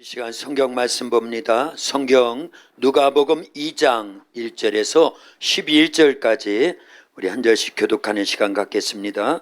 이 시간 성경 말씀 봅니다. 성경 누가복음 2장 1절에서 12절까지 우리 한 절씩 교독하는 시간 갖겠습니다.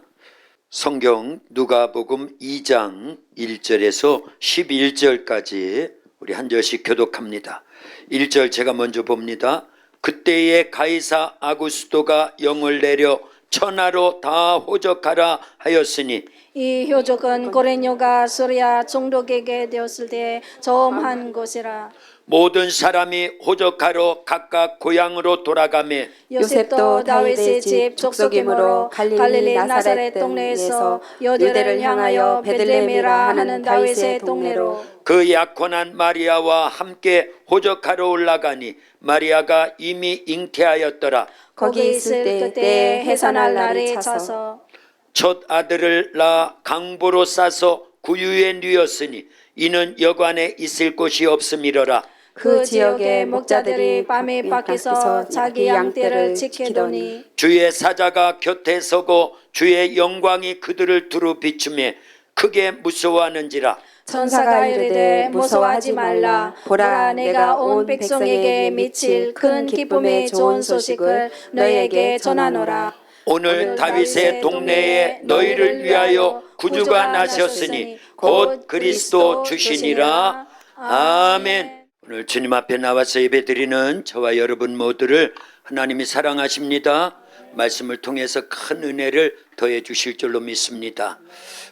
성경 누가복음 2장 1절에서 11절까지 우리 한 절씩 교독합니다. 1절 제가 먼저 봅니다. 그때에 가이사 아구스도가 영을 내려 천하로 다 호적하라 하였으니 이 효적은 고레뇨가 소리아 총독에게 되었을 때 처음 한 것이라. 모든 사람이 호적하러 각각 고향으로 돌아가매 요셉도 다윗의 집 족속이므로 갈릴리 나사렛 동네에서 여대를 향하여 베들레헴이라 하는 다윗의 동네로 그 약혼한 마리아와 함께 호적하러 올라가니 마리아가 이미 잉태하였더라. 거기 있을 그때 해산할 날이 차서 첫 아들을 낳아 강보로 싸서 구유에 누였으니 이는 여관에 있을 곳이 없음이러라. 그 지역의 목자들이 밤에 밖에서 자기 양떼를 지키더니 주의 사자가 곁에 서고 주의 영광이 그들을 두루 비추며 크게 무서워하는지라. 천사가 이르되 무서워하지 말라. 보라, 내가 온 백성에게 미칠 큰 기쁨의 좋은 소식을 너희에게 전하노라. 오늘 다윗의 동네에 너희를 위하여 구주가 나셨으니 곧 그리스도 주시니라. 아멘. 오늘 주님 앞에 나와서 예배드리는 저와 여러분 모두를 하나님이 사랑하십니다. 말씀을 통해서 큰 은혜를 더해 주실 줄로 믿습니다.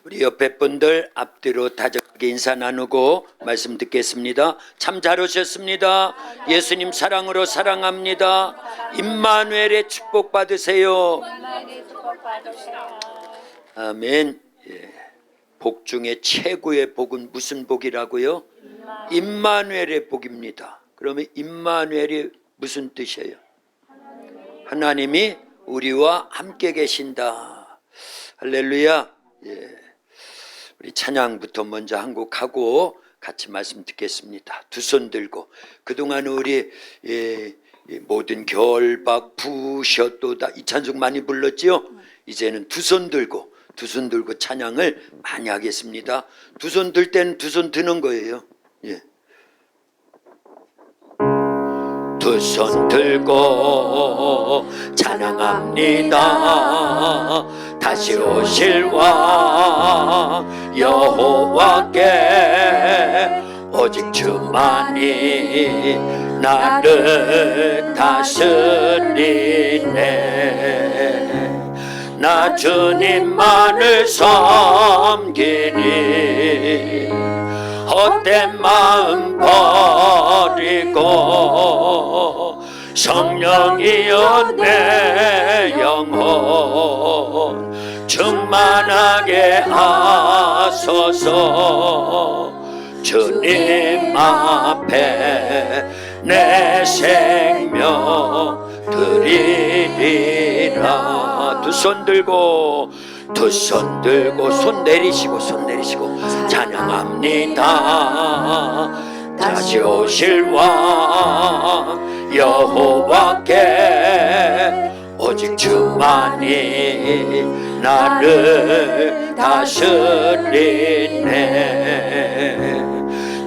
우리 옆에 분들 앞뒤로 다정하게 인사 나누고 말씀 듣겠습니다. 참 잘 오셨습니다. 예수님 사랑으로 사랑합니다. 임마누엘의 축복 받으세요. 아멘. 예. 복 중에 최고의 복은 무슨 복이라고요? 임마누엘의 복입니다. 그러면 임마누엘이 무슨 뜻이에요? 하나님이 우리와 함께 계신다. 할렐루야. 예. 우리 찬양부터 먼저 한 곡 하고 같이 말씀 듣겠습니다. 두 손 들고 그동안 우리 모든 결박 부셔도다 이 찬송 많이 불렀지요. 이제는 두 손 들고 찬양을 많이 하겠습니다. 두 손 들 때는 두 손 드는 거예요. 예. 두 손 들고 찬양합니다. 다시 오실 왕 여호와께 오직 주만이 나를 다스리네. 나 주님만을 섬기니 헛된 마음 버리고 성령이여 내 영혼 충만하게 하소서. 주님 앞에 내 생명 드리리라. 두 손 들고 손 내리시고 찬양합니다. 다시 오실 왕 여호와께 오직 주만이 나를 다스리네.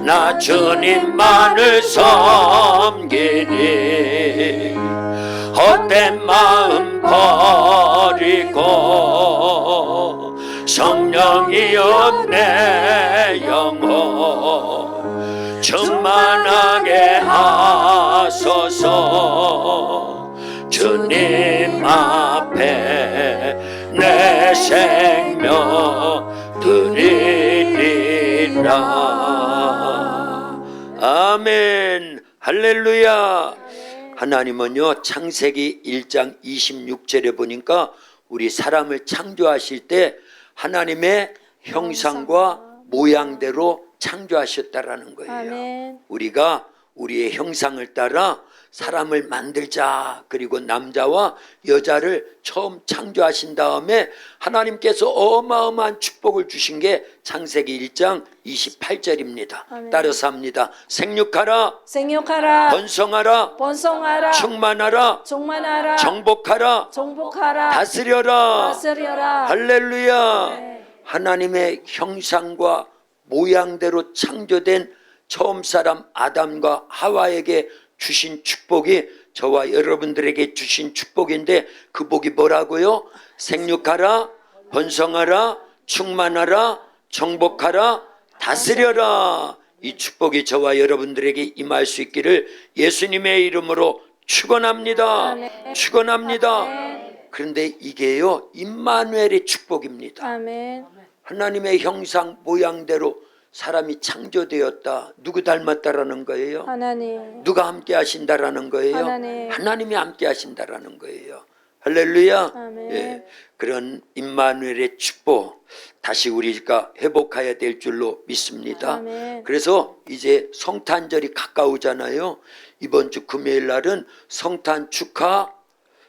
나 주님만을 섬기니 헛된 마음 버리고 성령이여 내 영혼 충만하게 하소서. 주님 앞에 내 생명 드리리라. 아멘. 할렐루야. 하나님은요 창세기 1장 26절에 보니까 우리 사람을 창조하실 때 하나님의 형상과 모양대로 창조하셨다라는 거예요. 아멘. 우리가 우리의 형상을 따라 사람을 만들자. 그리고 남자와 여자를 처음 창조하신 다음에 하나님께서 어마어마한 축복을 주신 게 창세기 1장 28절입니다. 아멘. 따라서 합니다. 생육하라, 생육하라, 번성하라, 충만하라, 정복하라, 다스려라. 할렐루야. 네. 하나님의 형상과 모양대로 창조된 처음 사람 아담과 하와에게 주신 축복이 저와 여러분들에게 주신 축복인데 그 복이 뭐라고요? 생육하라, 번성하라, 충만하라, 정복하라, 다스려라. 이 축복이 저와 여러분들에게 임할 수 있기를 예수님의 이름으로 축원합니다. 축원합니다. 그런데 이게요, 임마누엘의 축복입니다. 아멘. 하나님의 형상 모양대로 사람이 창조되었다. 누구 닮았다라는 거예요? 하나님. 누가 함께 하신다라는 거예요? 하나님. 하나님이 함께 하신다라는 거예요. 할렐루야. 아멘. 예, 그런 임마누엘의 축복 다시 우리가 회복해야 될 줄로 믿습니다. 아멘. 그래서 이제 성탄절이 가까우잖아요. 이번 주 금요일 날은 성탄 축하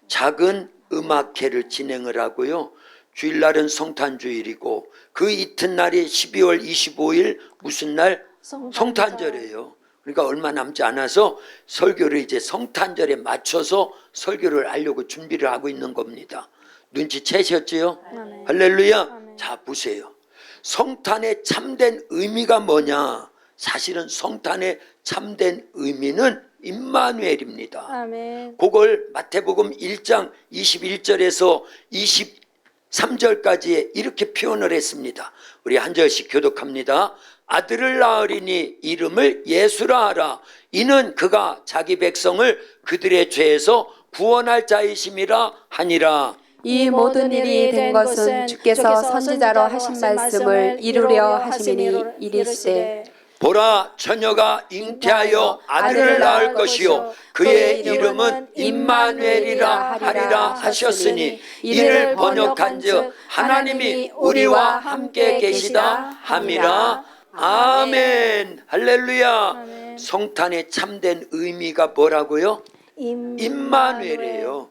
작은 음악회를 진행을 하고요. 주일날은 성탄주일이고 그 이튿날이 12월 25일 무슨 날? 성탄절이에요. 그러니까 얼마 남지 않아서 설교를 이제 성탄절에 맞춰서 설교를 하려고 준비를 하고 있는 겁니다. 눈치채셨지요? 아멘. 할렐루야. 아멘. 자, 보세요. 성탄의 참된 의미가 뭐냐? 사실은 성탄의 참된 의미는 임마누엘입니다. 아멘. 그걸 마태복음 1장 21절에서 23절까지 이렇게 표현을 했습니다. 우리 한 절씩 교독합니다. 아들을 낳으리니 이름을 예수라 하라. 이는 그가 자기 백성을 그들의 죄에서 구원할 자이심이라 하니라. 이 모든 일이 된 것은 주께서 선지자로 하신 말씀을 이루려 하심이니 이르시되 보라, 처녀가 잉태하여 아들을 낳을 것이요 그의 이름은 임마누엘이라 하리라 하셨으니 이를 번역한즉 하나님이 우리와 함께 계시다 함이라. 아멘. 할렐루야. 아멘. 성탄의 참된 의미가 뭐라고요? 임마누엘이에요.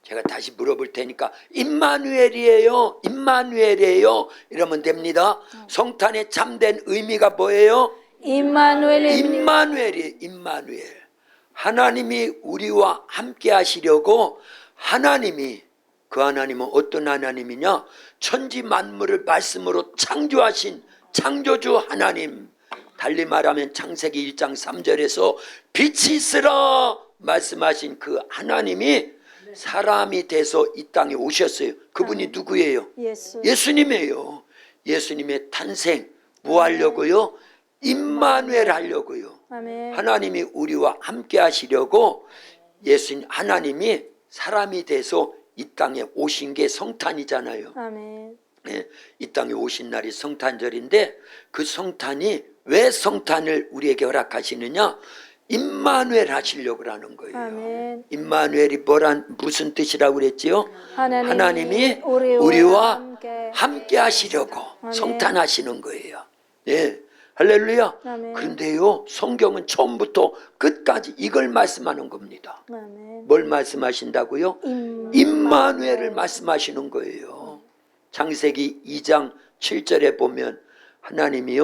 제가 다시 물어볼 테니까 임마누엘이에요, 임마누엘이에요 이러면 됩니다. 성탄의 참된 의미가 뭐예요? 임마누엘이에요. 임마누엘. 하나님이 우리와 함께 하시려고 하나님이, 그 하나님은 어떤 하나님이냐? 천지 만물을 말씀으로 창조하신 창조주 하나님. 달리 말하면 창세기 1장 3절에서 빛이 있으라 말씀하신 그 하나님이 사람이 돼서 이 땅에 오셨어요. 그분이 누구예요? 예수님이에요. 예수님의 탄생 뭐 하려고요? 임마누엘 하려고요. 아멘. 하나님이 우리와 함께 하시려고 예수님 하나님이 사람이 돼서 이 땅에 오신 게 성탄이잖아요. 아멘. 네, 이 땅에 오신 날이 성탄절인데 그 성탄이 왜 성탄을 우리에게 허락하시느냐? 임마누엘 하시려고 하는 거예요. 아멘. 임마누엘이 무슨 뜻이라고 그랬지요? 하나님이 우리와 함께 하시려고 아멘. 성탄하시는 거예요. 예, 할렐루야. 아멘. 그런데요, 성경은 처음부터 끝까지 이걸 말씀하는 겁니다. 아멘. 뭘 말씀하신다고요? 임마누엘을 말씀하시는 거예요. 창세기 2장 7절에 보면 하나님이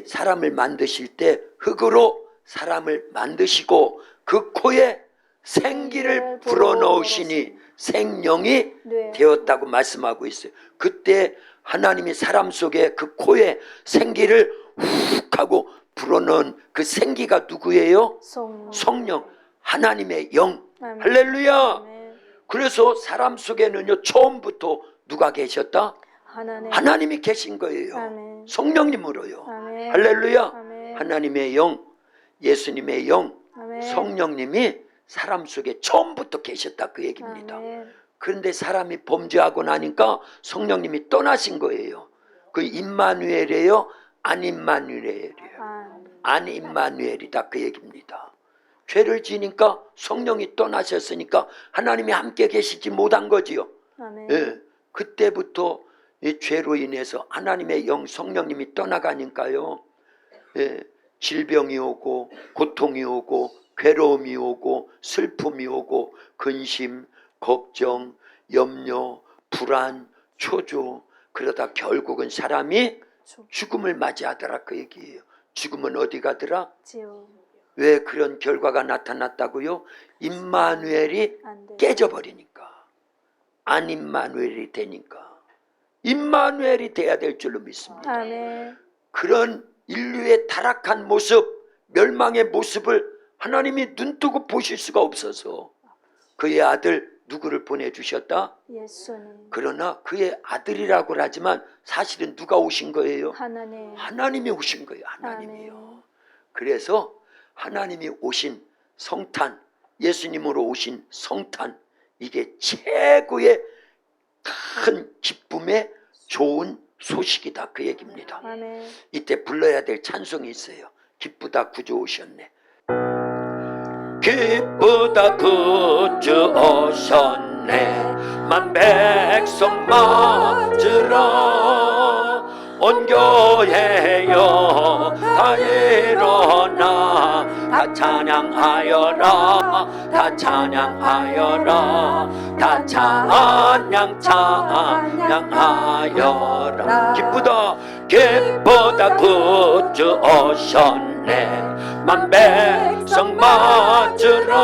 사람을 만드실 때 흙으로 사람을 만드시고 그 코에 생기를 불어넣으시니 생명이 되었다고 말씀하고 있어요. 그때 하나님이 사람 속에 그 코에 생기를 훅 하고 불어넣은 그 생기가 누구예요? 성령, 하나님의 영. 아멘. 할렐루야. 아멘. 그래서 사람 속에는요, 처음부터 누가 계셨다? 하나님이 계신 거예요. 아멘. 성령님으로요. 아멘. 할렐루야. 아멘. 하나님의 영, 예수님의 영, 아멘. 성령님이 사람 속에 처음부터 계셨다 그 얘기입니다. 아멘. 그런데 사람이 범죄하고 나니까 성령님이 떠나신 거예요. 그 임마누엘이에요? 안 임마누엘이에요? 안 임마누엘이다 그 얘기입니다. 죄를 지니까 성령이 떠나셨으니까 하나님이 함께 계시지 못한 거지요. 아멘. 예, 그때부터 이 죄로 인해서 하나님의 영 성령님이 떠나가니까요. 예, 질병이 오고 고통이 오고 괴로움이 오고 슬픔이 오고 근심, 걱정, 염려, 불안, 초조, 그러다 결국은 사람이 죽음을 맞이하더라 그 얘기예요. 죽음은 어디 가더라? 지옥. 왜 그런 결과가 나타났다고요? 임마누엘이 깨져버리니까. 안 임마누엘이 되니까. 임마누엘이 돼야 될 줄로 믿습니다. 아멘. 그런 인류의 타락한 모습, 멸망의 모습을 하나님이 눈뜨고 보실 수가 없어서 그의 아들 누구를 보내주셨다? 예수님. 그러나 그의 아들이라고 하지만 사실은 누가 오신 거예요? 하나님. 하나님이 오신 거예요. 하나님이요. 아멘. 그래서 하나님이 오신 성탄, 예수님으로 오신 성탄, 이게 최고의 큰 기쁨의 좋은 소식이다, 그 얘기입니다. 아멘. 이때 불러야 될 찬송이 있어요. 기쁘다 구주 오셨네. 기쁘다 구주 오셨네. 만 백성 맞으러 온 교회여 다 일어나 다 찬양하여라. 다 찬양하여라. 다 찬양하여라. 기쁘다 구주 오셨네. 만 백성 맞으러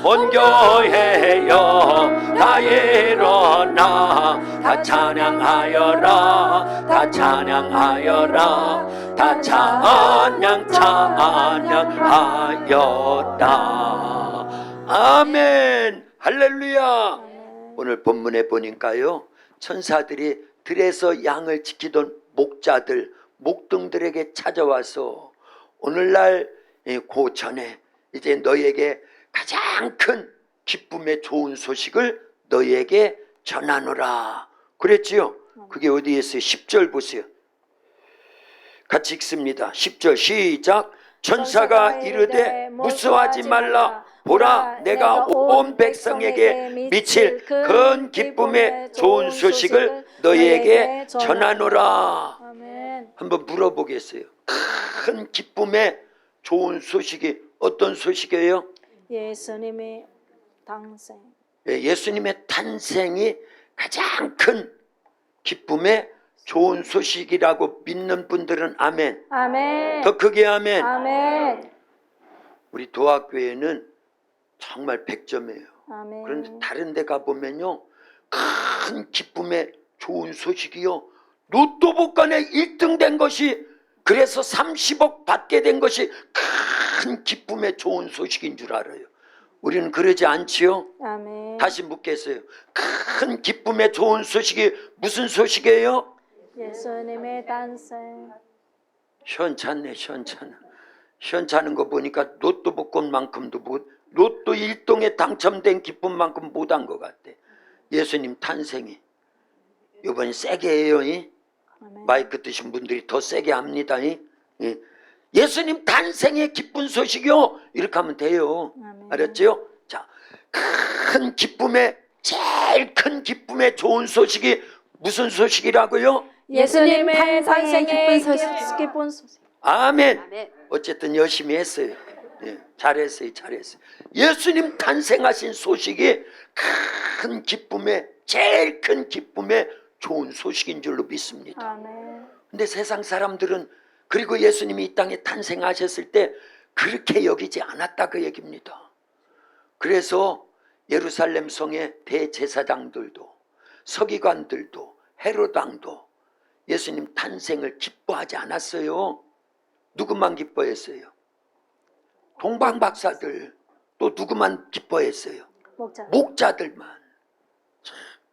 온 교회여 다 일어나 다 찬양하여라. 다 찬양하여라. 다 찬양하여라. 아멘. 할렐루야. 오늘 본문에 보니까요, 천사들이 들에서 양을 지키던 목자들, 목동들에게 찾아와서 오늘날 고전에 이제 너희에게 가장 큰 기쁨의 좋은 소식을 너희에게 전하노라 그랬지요. 그게 어디에 있어요? 10절 보세요. 같이 읽습니다. 10절 시작. 천사가 이르되 무서워하지 말라. 보라, 내가 온 백성에게 미칠 큰 기쁨의 좋은 소식을 너희에게 전하노라. 아멘. 한번 물어보겠어요. 큰 기쁨의 좋은 소식이 어떤 소식이에요? 예수님의 탄생. 예수님의 탄생이 가장 큰 기쁨의 좋은 소식이라고 믿는 분들은 아멘. 아멘. 더 크게 아멘. 아멘. 우리 도학교에는 정말 100점이에요. 아멘. 그런데 다른 데 가보면요, 큰 기쁨의 좋은 소식이요, 로또 복권에 1등 된 것이, 그래서 30억 받게 된 것이 큰 기쁨의 좋은 소식인 줄 알아요. 우리는 그러지 않지요? 아멘. 다시 묻겠어요. 큰 기쁨의 좋은 소식이 무슨 소식이에요? 예수님의 탄생. 시원찮네, 시원찮아. 시원찮은 거 보니까 로또 복권만큼도 로또 1등에 당첨된 기쁨만큼 못한 것 같아. 예수님 탄생이 이번에 세게 해요. 아멘. 마이크 드신 분들이 더 세게 합니다. 예수님 탄생의 기쁜 소식이요, 이렇게 하면 돼요. 아멘. 알았죠? 자, 큰 기쁨의, 제일 큰 기쁨의 좋은 소식이 무슨 소식이라고요? 예수님의 탄생의 기쁜 소식. 아멘. 아멘. 어쨌든 열심히 했어요. 잘했어요, 잘했어요. 예수님 탄생하신 소식이 큰 기쁨의, 제일 큰 기쁨의 좋은 소식인 줄로 믿습니다. 아멘. 근데 세상 사람들은, 그리고 예수님이 이 땅에 탄생하셨을 때 그렇게 여기지 않았다, 그 얘기입니다. 그래서 예루살렘 성의 대제사장들도, 서기관들도, 헤롯 왕도 예수님 탄생을 기뻐하지 않았어요. 누구만 기뻐했어요? 동방박사들. 또 누구만 기뻐했어요? 목자들만.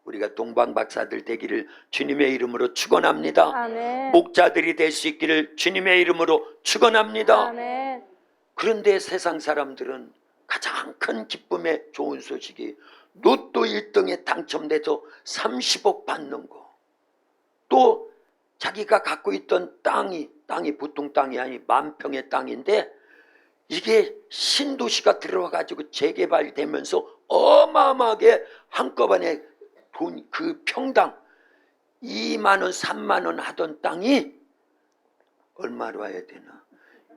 우리가 동방박사들 되기를 주님의 이름으로 축원합니다. 아멘. 목자들이 될 수 있기를 주님의 이름으로 축원합니다. 아멘. 그런데 세상 사람들은 가장 큰 기쁨의 좋은 소식이 로또 1등에 당첨돼서 30억 받는 거, 또 자기가 갖고 있던 땅이 보통 땅이 아니 만평의 땅인데, 이게 신도시가 들어와가지고 재개발되면서 어마어마하게 한꺼번에 돈, 그 평당 2만 원, 3만 원 하던 땅이 얼마로 와야 되나?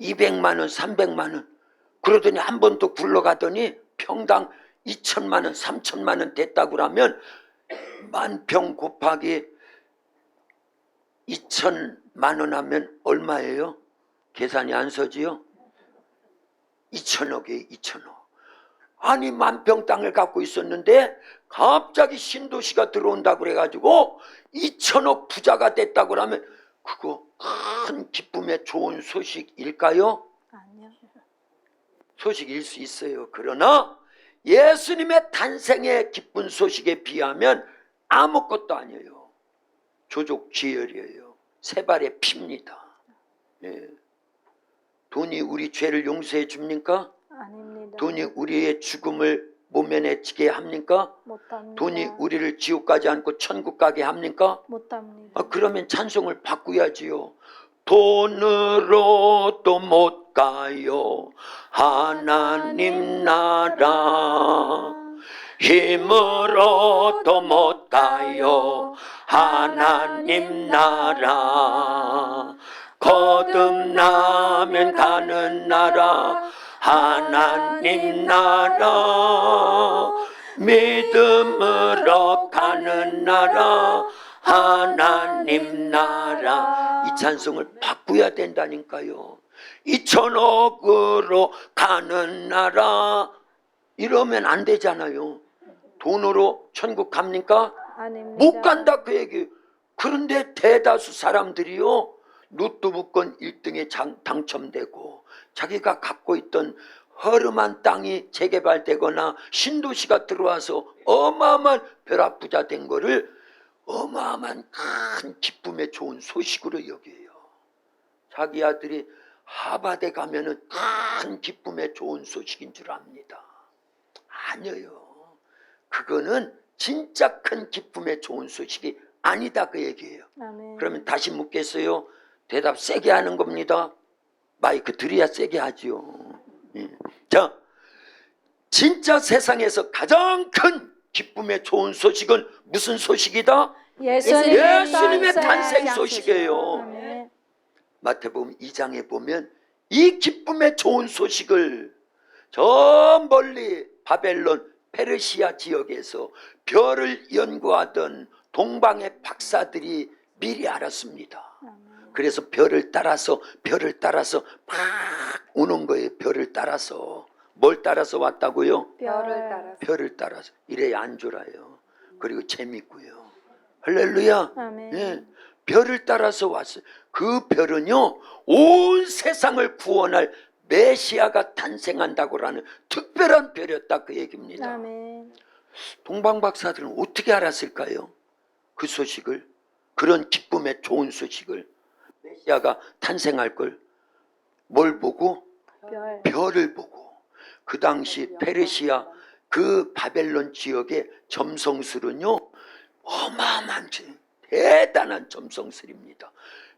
200만 원, 300만 원. 그러더니 한 번 더 굴러가더니 평당 2천만 원, 3천만 원 됐다고 그러면 만평 곱하기 2천만 원 하면 얼마예요? 계산이 안 서지요? 2천억이에요, 2천억. 아니 만평 땅을 갖고 있었는데 갑자기 신도시가 들어온다고 그래가지고 2천억 부자가 됐다고 하면 그거 큰 기쁨의 좋은 소식일까요? 아니요. 소식일 수 있어요. 그러나 예수님의 탄생의 기쁜 소식에 비하면 아무것도 아니에요. 조족지혈이에요. 세 발의 피입니다. 예. 돈이 우리 죄를 용서해 줍니까? 아닙니다. 돈이 우리의 죽음을 모면해지게 합니까? 못합니다. 돈이 우리를 지옥 가지 않고 천국 가게 합니까? 못합니다. 그러면 찬송을 바꾸야지요. 돈으로도 못 가요 하나님 나라, 힘으로도 못 가요 하나님 나라, 거듭나면 가는 나라 하나님 나라, 믿음으로 가는 나라 하나님 나라. 이 찬송을 바꾸어야 된다니까요. 2천억으로 가는 나라 이러면 안 되잖아요. 돈으로 천국 갑니까? 아닙니다. 못 간다 그 얘기. 그런데 대다수 사람들이요, 로또 복권 1등에 당첨되고 자기가 갖고 있던 허름한 땅이 재개발되거나 신도시가 들어와서 어마어마한 벼락부자 된 거를 어마어마한 큰 기쁨의 좋은 소식으로 여겨요. 자기 아들이 하버드에 가면은 큰 기쁨의 좋은 소식인 줄 압니다. 아니에요. 그거는 진짜 큰 기쁨의 좋은 소식이 아니다 그 얘기예요. 아멘. 그러면 다시 묻겠어요. 대답 세게 하는 겁니다. 마이크 들여야 세게 하지요. 예. 자, 진짜 세상에서 가장 큰 기쁨의 좋은 소식은 무슨 소식이다? 예수님의 탄생 소식이에요. 아멘. 마태복음 2장에 보면 이 기쁨의 좋은 소식을 저 멀리 바벨론 페르시아 지역에서 별을 연구하던 동방의 박사들이 미리 알았습니다. 그래서 별을 따라서 막 오는 거예요. 별을 따라서. 뭘 따라서 왔다고요? 별을 따라서. 이래야 안 졸아요. 그리고 재밌고요. 할렐루야. 아멘. 예, 별을 따라서 왔어요. 그 별은요, 온 세상을 구원할 메시아가 탄생한다고라는 특별한 별이었다 그 얘기입니다. 아멘. 동방 박사들은 어떻게 알았을까요? 그 소식을, 그런 기쁨의 좋은 소식을, 메시아가 탄생할 걸 뭘 보고? 별을 보고. 그 당시 페르시아 그 바벨론 지역의 점성술은요, 어마어마한 대단한 점성술입니다.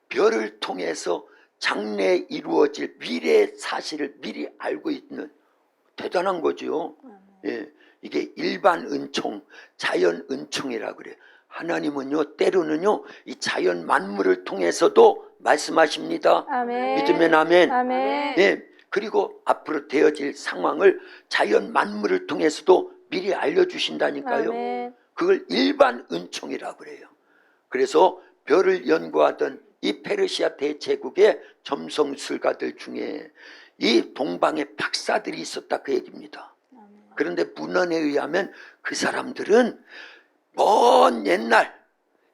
별을 통해서 장래에 이루어질 미래의 사실을 미리 알고 있는 대단한 거죠. 예, 이게 일반 은총, 자연 은총이라고 그래요. 하나님은요, 때로는요, 이 자연 만물을 통해서도 말씀하십니다. 아멘. 믿으면 아멘. 아멘. 예, 그리고 앞으로 되어질 상황을 자연 만물을 통해서도 미리 알려주신다니까요. 아멘. 그걸 일반 은총이라고 그래요. 그래서 별을 연구하던 이 페르시아 대제국의 점성술가들 중에 이 동방의 박사들이 있었다 그 얘기입니다. 그런데 문헌에 의하면 그 사람들은 먼 옛날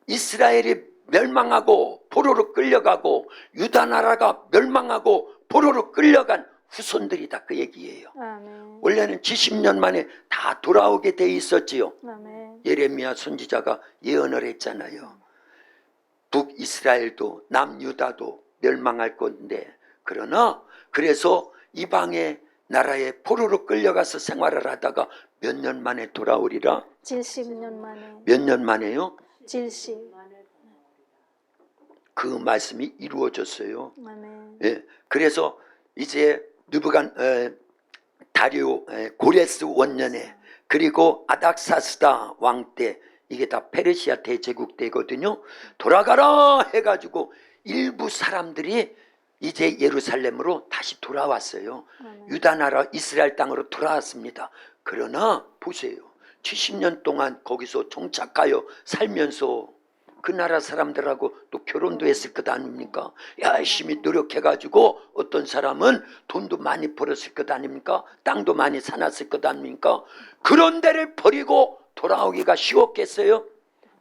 이스라엘이 멸망하고 포로로 끌려가고 유다 나라가 멸망하고 포로로 끌려간 후손들이다 그 얘기예요. 아멘. 원래는 70년 만에 다 돌아오게 돼 있었지요. 아멘. 예레미야 선지자가 예언을 했잖아요. 북이스라엘도 남유다도 멸망할 건데, 그러나 그래서 이방의 나라에 포로로 끌려가서 생활을 하다가 몇 년 만에 돌아오리라. 70년 만에. 몇 년 만에요? 70. 그 말씀이 이루어졌어요. 아멘. 예, 그래서 이제 다리오 고레스 원년에, 그리고 아닥사스다 왕 때, 이게 다 페르시아 대제국 때거든요. 돌아가라 해가지고 일부 사람들이 이제 예루살렘으로 다시 돌아왔어요. 유다 나라 이스라엘 땅으로 돌아왔습니다. 그러나 보세요, 70년 동안 거기서 정착하여 살면서 그 나라 사람들하고 또 결혼도 했을 것 아닙니까? 열심히 노력해가지고 어떤 사람은 돈도 많이 벌었을 것 아닙니까? 땅도 많이 사놨을 것 아닙니까? 그런 데를 버리고 돌아오기가 쉬웠겠어요?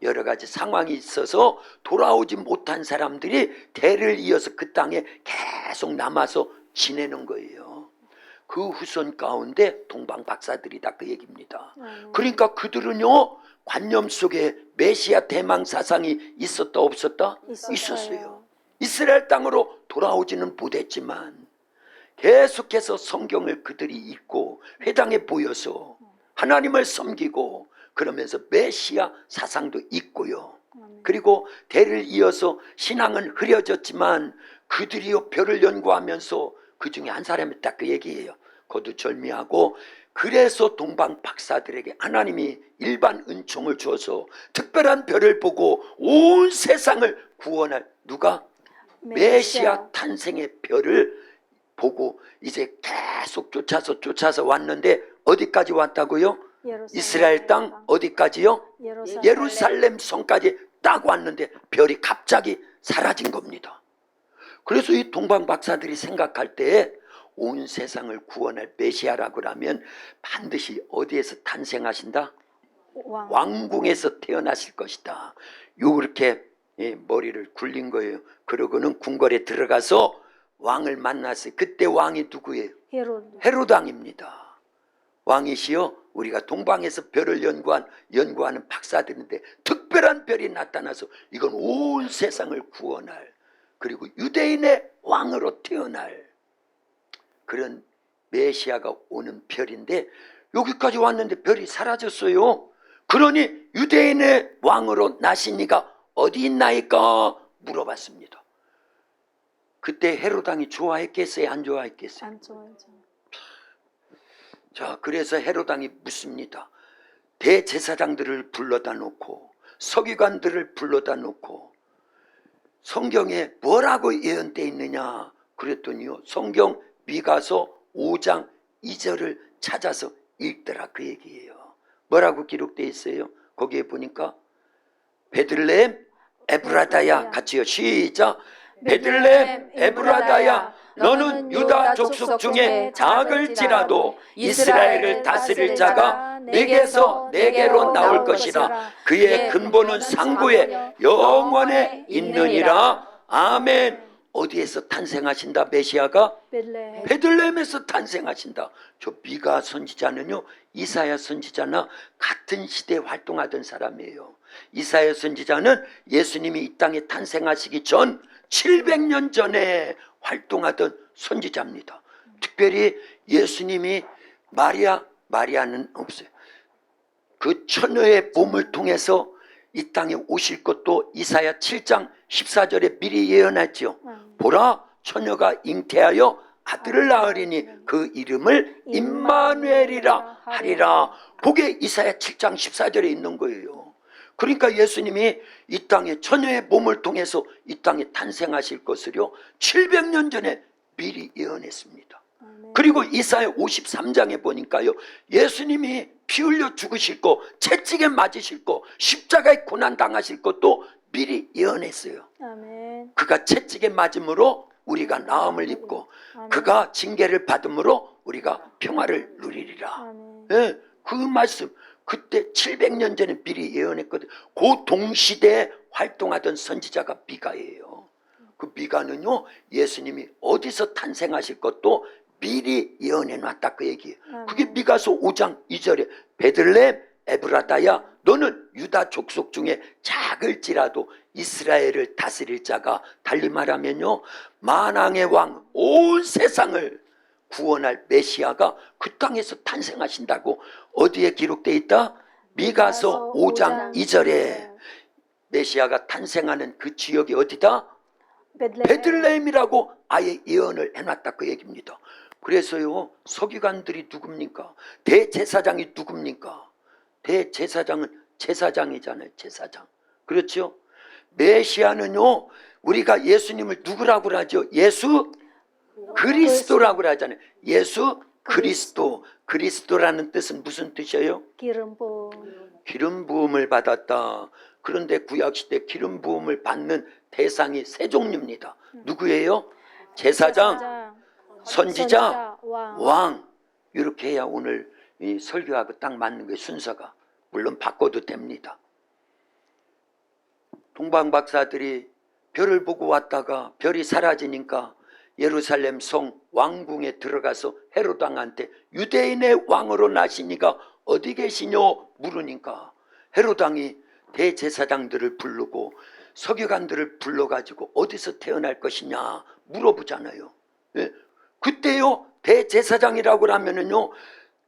여러 가지 상황이 있어서 돌아오지 못한 사람들이 대를 이어서 그 땅에 계속 남아서 지내는 거예요. 그 후손 가운데 동방 박사들이다 그 얘기입니다. 그러니까 그들은요 관념 속에 메시아 대망 사상이 있었다 없었다? 있었어요. 이스라엘 땅으로 돌아오지는 못했지만 계속해서 성경을 그들이 읽고 회당에 모여서 하나님을 섬기고 그러면서 메시아 사상도 있고요. 그리고 대를 이어서 신앙은 흐려졌지만 그들이요 별을 연구하면서 그 중에 한 사람이 딱 그 얘기예요. 거두절미하고 그래서 동방 박사들에게 하나님이 일반 은총을 주어서 특별한 별을 보고 온 세상을 구원할 누가? 메시아 탄생의 별을 보고 이제 계속 쫓아서 왔는데 어디까지 왔다고요? 이스라엘 땅 어디까지요? 예루살렘 성까지 딱 왔는데 별이 갑자기 사라진 겁니다. 그래서 이 동방 박사들이 생각할 때 온 세상을 구원할 메시아라고 하면 반드시 어디에서 탄생하신다? 왕궁에서 태어나실 것이다. 요렇게 머리를 굴린 거예요. 그러고는 궁궐에 들어가서 왕을 만났어요. 그때 왕이 누구예요? 헤롯 왕입니다. 왕이시여 우리가 동방에서 별을 연구하는 박사들인데 특별한 별이 나타나서 이건 온 세상을 구원할 그리고 유대인의 왕으로 태어날 그런 메시아가 오는 별인데 여기까지 왔는데 별이 사라졌어요. 그러니 유대인의 왕으로 나신 이가 어디 있나이까 물어봤습니다. 그때 헤롯 왕이 좋아했겠어요? 안 좋아했겠어요? 안 좋아하죠. 자, 그래서 헤롯 왕이 묻습니다. 대제사장들을 불러다 놓고 서기관들을 불러다 놓고 성경에 뭐라고 예언되어 있느냐 그랬더니요 성경 미가서 5장 2절을 찾아서 읽더라 그 얘기예요. 뭐라고 기록되어 있어요? 거기에 보니까 베들레헴 에브라다야 같이요 시작. 베들레헴 에브라다야 너는 유다 족속 중에 작을지라도 이스라엘을 다스릴 자가 내게서 내게로 나올 것이라. 그의 근본은 상부에 영원에 있느니라. 아멘. 어디에서 탄생하신다 메시아가? 베들레헴에서 탄생하신다. 저 미가 선지자는요 이사야 선지자나 같은 시대에 활동하던 사람이에요. 이사야 선지자는 예수님이 이 땅에 탄생하시기 전 700년 전에 활동하던 선지자입니다. 특별히 예수님이 마리아는 없어요. 그 처녀의 몸을 통해서 이 땅에 오실 것도 이사야 7장 14절에 미리 예언했죠. 보라 처녀가 잉태하여 아들을 낳으리니 그 이름을 임마누엘이라 하리라. 그게 이사야 7장 14절에 있는 거예요. 그러니까 예수님이 이 땅에 처녀의 몸을 통해서 이 땅에 탄생하실 것을요 700년 전에 미리 예언했습니다. 그리고 이사야 53장에 보니까요 예수님이 피 흘려 죽으실 거, 채찍에 맞으실 거, 십자가에 고난 당하실 것도 미리 예언했어요. 아멘. 그가 채찍에 맞음으로 우리가 나음을 입고 아멘. 그가 징계를 받음으로 우리가 평화를 누리리라. 아멘. 예, 그 말씀 그때 700년 전에 미리 예언했거든. 그 동시대에 활동하던 선지자가 미가예요. 그 미가는요 예수님이 어디서 탄생하실 것도 미리 예언해 놨다 그 얘기예요. 그게 미가서 5장 2절에 베들레헴 에브라다야 너는 유다 족속 중에 작을지라도 이스라엘을 다스릴 자가 달리 말하면요 만왕의 왕 온 세상을 구원할 메시아가 그 땅에서 탄생하신다고 어디에 기록되어 있다? 미가서 5장 2절에 메시아가 탄생하는 그 지역이 어디다? 베들레헴이라고 아예 예언을 해놨다 그 얘기입니다. 그래서요 서기관들이 누굽니까? 대제사장이 누굽니까? 대제사장은 제사장이잖아요. 제사장. 그렇죠? 메시아는요 우리가 예수님을 누구라고 하죠? 예수 그리스도라고 하잖아요. 예수 그리스도. 그리스도라는 뜻은 무슨 뜻이에요? 기름 부음. 기름 부음을 받았다. 그런데 구약시대 기름 부음을 받는 대상이 세 종류입니다. 누구예요? 제사장, 선지자, 왕. 이렇게 해야 오늘 이 설교하고 딱 맞는 게 순서가. 물론 바꿔도 됩니다. 동방 박사들이 별을 보고 왔다가 별이 사라지니까 예루살렘 성 왕궁에 들어가서 헤롯 왕한테 유대인의 왕으로 나시니가 어디 계시뇨 물으니까 헤롯 왕이 대제사장들을 부르고 서기관들을 불러가지고 어디서 태어날 것이냐 물어보잖아요. 예? 그때요 대제사장이라고 하면은요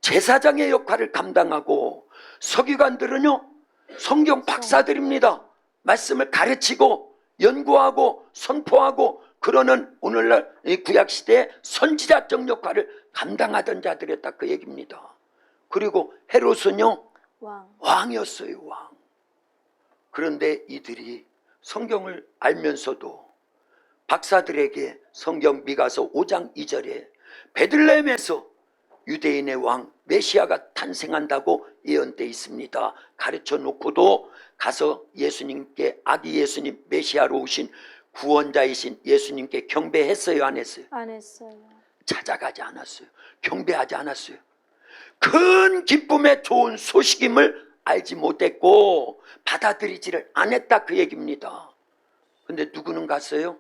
제사장의 역할을 감당하고 서기관들은요 성경 박사들입니다. 말씀을 가르치고 연구하고 선포하고 그러는 오늘날 구약시대의 선지자적 역할을 감당하던 자들이었다 그 얘기입니다. 그리고 헤롯은요 왕이었어요. 왕. 그런데 이들이 성경을 알면서도 박사들에게 성경 미가서 5장 2절에 베들레헴에서 유대인의 왕 메시아가 탄생한다고 예언되어 있습니다. 가르쳐 놓고도 가서 예수님께 아기 예수님 메시아로 오신 구원자이신 예수님께 경배했어요 안 했어요? 안 했어요. 찾아가지 않았어요. 경배하지 않았어요. 큰 기쁨의 좋은 소식임을 알지 못했고 받아들이지를 않았다 그 얘기입니다. 근데 누구는 갔어요?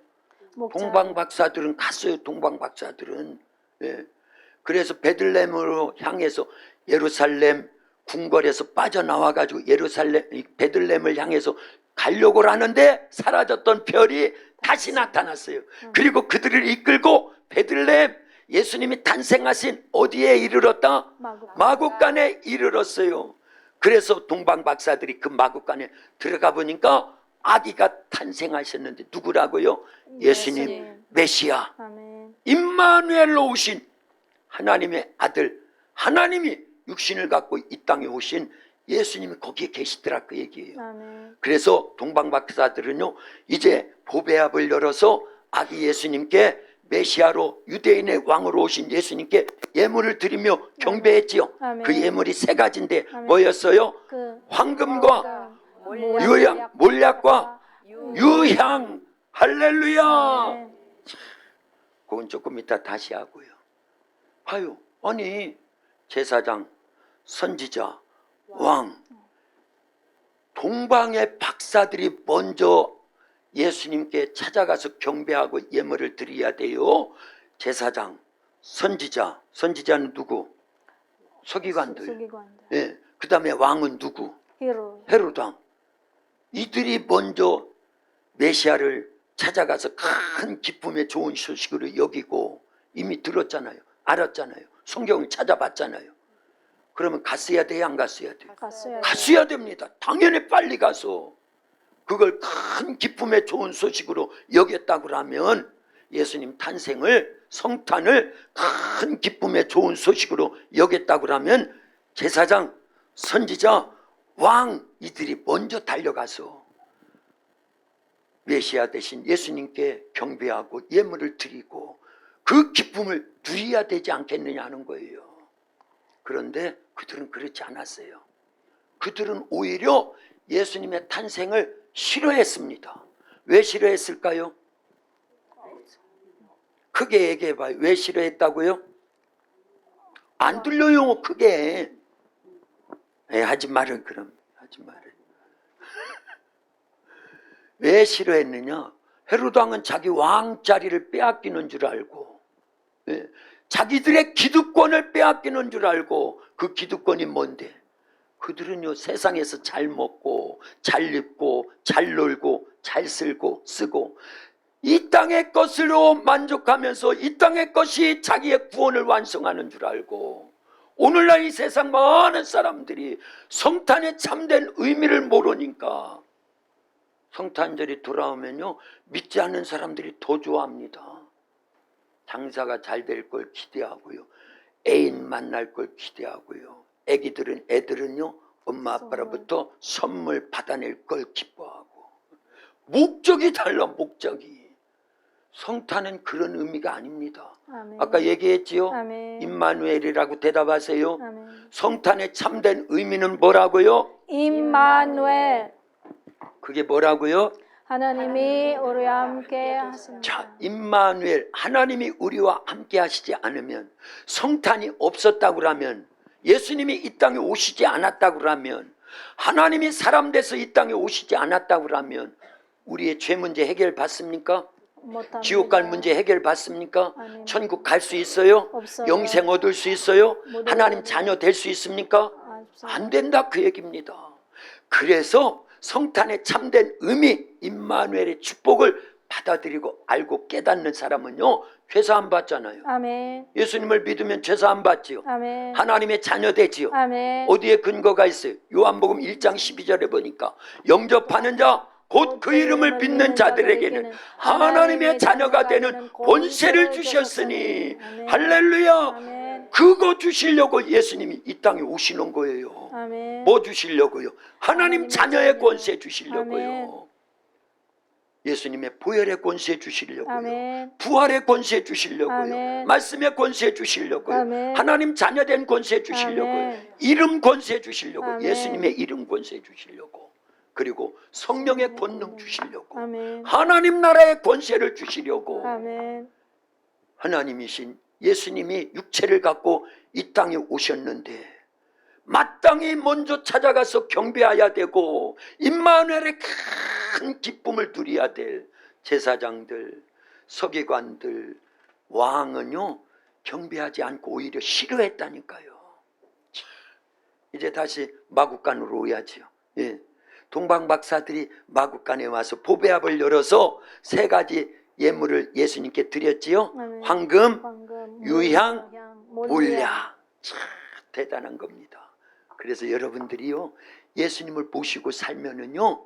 목자. 동방 박사들은 갔어요. 동방 박사들은. 예. 그래서 베들레헴으로 향해서 예루살렘 궁궐에서 빠져나와가지고 베들레헴을 향해서 가려고 하는데 사라졌던 별이 다시 나타났어요. 그리고 그들을 이끌고 베들레헴 예수님이 탄생하신 어디에 이르렀다? 마국간에 이르렀어요. 그래서 동방 박사들이 그 마국간에 들어가 보니까 아기가 탄생하셨는데 누구라고요? 예수님 메시아 아멘. 임마누엘로 오신 하나님의 아들 하나님이 육신을 갖고 이 땅에 오신 예수님이 거기에 계시더라 그 얘기예요. 아멘. 그래서 동방 박사들은요 이제 보배합을 열어서 아기 예수님께 메시아로 유대인의 왕으로 오신 예수님께 예물을 드리며 경배했지요. 아멘. 그 예물이 세 가지인데 아멘. 뭐였어요? 그 황금과 몰약과 유향. 할렐루야. 아멘. 그건 조금 이따 다시 하고요. 봐요. 아니 제사장, 선지자, 왕 동방의 박사들이 먼저 예수님께 찾아가서 경배하고 예물을 드려야 돼요. 제사장, 선지자, 선지자는 누구? 서기관들. 서기관들. 예. 그 다음에 왕은 누구? 헤롯 왕. 이들이 먼저 메시아를 찾아가서 큰 기쁨의 좋은 소식으로 여기고 이미 들었잖아요. 알았잖아요. 성경을 찾아봤잖아요. 그러면 갔어야 돼요? 안 갔어야 돼요? 갔어야 됩니다. 당연히 빨리 가서 그걸 큰 기쁨의 좋은 소식으로 여겼다고 하면 예수님 탄생을 성탄을 큰 기쁨의 좋은 소식으로 여겼다고 하면 제사장, 선지자, 왕 이들이 먼저 달려가서 메시아 대신 예수님께 경배하고 예물을 드리고 그 기쁨을 누려야 되지 않겠느냐 하는 거예요. 그런데 그들은 그렇지 않았어요. 그들은 오히려 예수님의 탄생을 싫어했습니다. 왜 싫어했을까요? 크게 얘기해봐요. 왜 싫어했다고요? 안 들려요. 크게. 하지 말은 그럼 하지 말은. 왜 싫어했느냐? 헤롯 왕은 자기 왕 자리를 빼앗기는 줄 알고 자기들의 기득권을 빼앗기는 줄 알고 그 기득권이 뭔데? 그들은요 세상에서 잘 먹고 잘 입고 잘 놀고 잘 쓰고 이 땅의 것으로 만족하면서 이 땅의 것이 자기의 구원을 완성하는 줄 알고 오늘날 이 세상 많은 사람들이 성탄의 참된 의미를 모르니까 성탄절이 돌아오면요 믿지 않는 사람들이 더 좋아합니다. 장사가 잘 될 걸 기대하고요. 애인 만날 걸 기대하고요. 애들은요 엄마 아빠로부터 선물 받아낼 걸 기뻐하고 목적이 달라. 목적이. 성탄은 그런 의미가 아닙니다. 아멘. 아까 얘기했지요. 아멘. 임마누엘이라고 대답하세요. 아멘. 성탄의 참된 의미는 뭐라고요? 임마누엘. 그게 뭐라고요? 하나님이 우리와 함께 하십니다. 자, 임마누엘 하나님이 우리와 함께 하시지 않으면 성탄이 없었다고 하면 예수님이 이 땅에 오시지 않았다고 하면 하나님이 사람 돼서 이 땅에 오시지 않았다고 하면 우리의 죄 문제 해결 받습니까? 못합니다. 지옥 갈 문제 해결 받습니까? 아닙니다. 천국 갈 수 있어요? 없어요. 영생 얻을 수 있어요? 못 하나님 얻어요. 자녀 될 수 있습니까? 없어요. 안 된다 그 얘기입니다. 그래서 성탄의 참된 의미, 임마누엘의 축복을 받아들이고 알고 깨닫는 사람은요, 죄사 안 받잖아요. 아멘. 예수님을 믿으면 죄사 안 받지요. 아멘. 하나님의 자녀 되지요. 아멘. 어디에 근거가 있어요? 요한복음 1장 12절에 보니까 영접하는 자 곧 그 이름을 믿는 자들에게는 하나님의 자녀가 되는 권세를 주셨으니 아멘. 할렐루야. 아멘. 그거 주시려고 예수님이 이 땅에 오시는 거예요. 아멘. 뭐 주시려고요? 하나님 하나님의 자녀의 자녀. 권세 주시려고요. 아멘. 예수님의 보혈의 권세 주시려고요. 아멘. 부활의 권세 주시려고요. 아멘. 말씀의 권세 주시려고요. 아멘. 하나님 자녀된 권세 주시려고요. 아멘. 이름 권세 주시려고. 아멘. 예수님의 이름 권세 주시려고. 그리고 성령의 권능 주시려고. 아멘. 하나님 나라의 권세를 주시려고. 아멘. 하나님이신 예수님이 육체를 갖고 이 땅에 오셨는데 마땅히 먼저 찾아가서 경배해야 되고 임마누엘의 큰 기쁨을 누려야 될 제사장들, 서기관들, 왕은요 경배하지 않고 오히려 싫어했다니까요. 이제 다시 마국간으로 오야지요. 예. 동방박사들이 마국간에 와서 보배합을 열어서 세 가지 예물을 예수님께 드렸지요. 아멘. 황금, 황금, 유향, 몰약. 몰약. 참 대단한 겁니다. 그래서 여러분들이요 예수님을 보시고 살면은요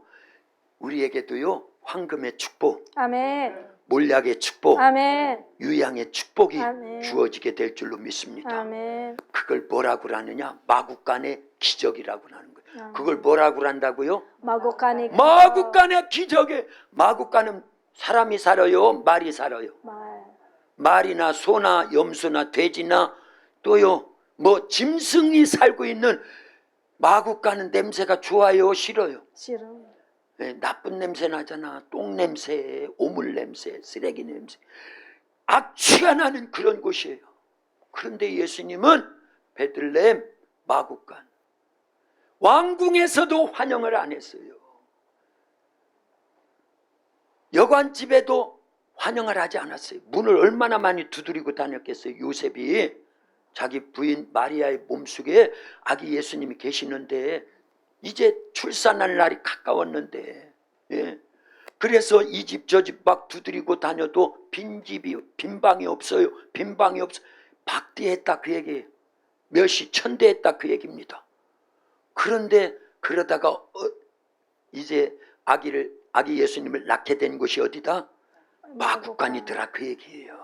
우리에게도요 황금의 축복, 아멘. 몰약의 축복, 아멘. 유향의 축복이 아멘. 주어지게 될 줄로 믿습니다. 아멘. 그걸 뭐라고 하느냐? 마국간의 기적이라고 하는 거예요. 아멘. 그걸 뭐라고 한다고요? 마국간의 마국간의 기적에. 마국간은 사람이 살아요? 말이 살아요? 말. 말이나 소나 염소나 돼지나 또요 뭐 짐승이 살고 있는 마국간은 냄새가 좋아요? 싫어요? 싫어. 예, 나쁜 냄새 나잖아. 똥 냄새, 오물 냄새, 쓰레기 냄새, 악취가 나는 그런 곳이에요. 그런데 예수님은 베들레헴 마국간 왕궁에서도 환영을 안 했어요. 여관집에도 환영을 하지 않았어요. 문을 얼마나 많이 두드리고 다녔겠어요. 요셉이 자기 부인 마리아의 몸속에 아기 예수님이 계시는데 이제 출산할 날이 가까웠는데, 예. 그래서 이 집 저 집 막 두드리고 다녀도 빈 방이 없어요. 빈 방이 없어. 박대했다 그 얘기예요. 몇이 천대했다 그 얘기입니다. 그런데 그러다가 이제 아기 예수님을 낳게 된 곳이 어디다? 마국간이더라 그 얘기예요.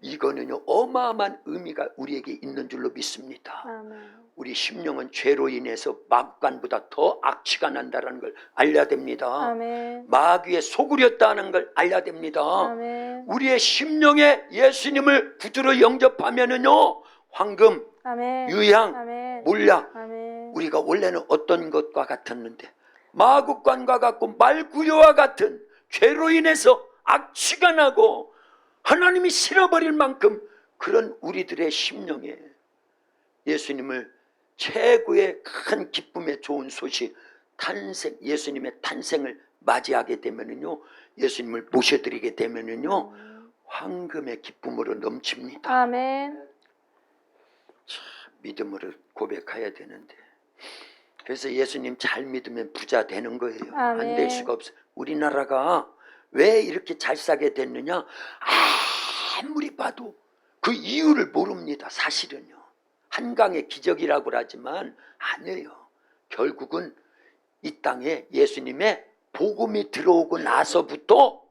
이거는요 어마어마한 의미가 우리에게 있는 줄로 믿습니다. 아멘. 우리 심령은 죄로 인해서 마국간보다 더 악취가 난다는 걸 알려야 됩니다. 아멘. 마귀에 속으렸다는 걸 알려야 됩니다. 아멘. 우리의 심령에 예수님을 구주로 영접하면은요 황금, 아멘. 유향, 아멘. 몰약. 아멘. 우리가 원래는 어떤 것과 같았는데 마국간과 같고 말구유와 같은 죄로 인해서 악취가 나고 하나님이 싫어버릴 만큼 그런 우리들의 심령에 예수님을 최고의 큰 기쁨의 좋은 소식 탄생, 예수님의 탄생을 맞이하게 되면은요 예수님을 모셔드리게 되면은요 황금의 기쁨으로 넘칩니다. 아멘. 믿음으로 고백해야 되는데 그래서 예수님 잘 믿으면 부자 되는 거예요. 안 아멘. 될 수가 없어요. 우리나라가 왜 이렇게 잘 사게 됐느냐? 아무리 봐도 그 이유를 모릅니다. 사실은요. 한강의 기적이라고 하지만 아니에요. 결국은 이 땅에 예수님의 복음이 들어오고 나서부터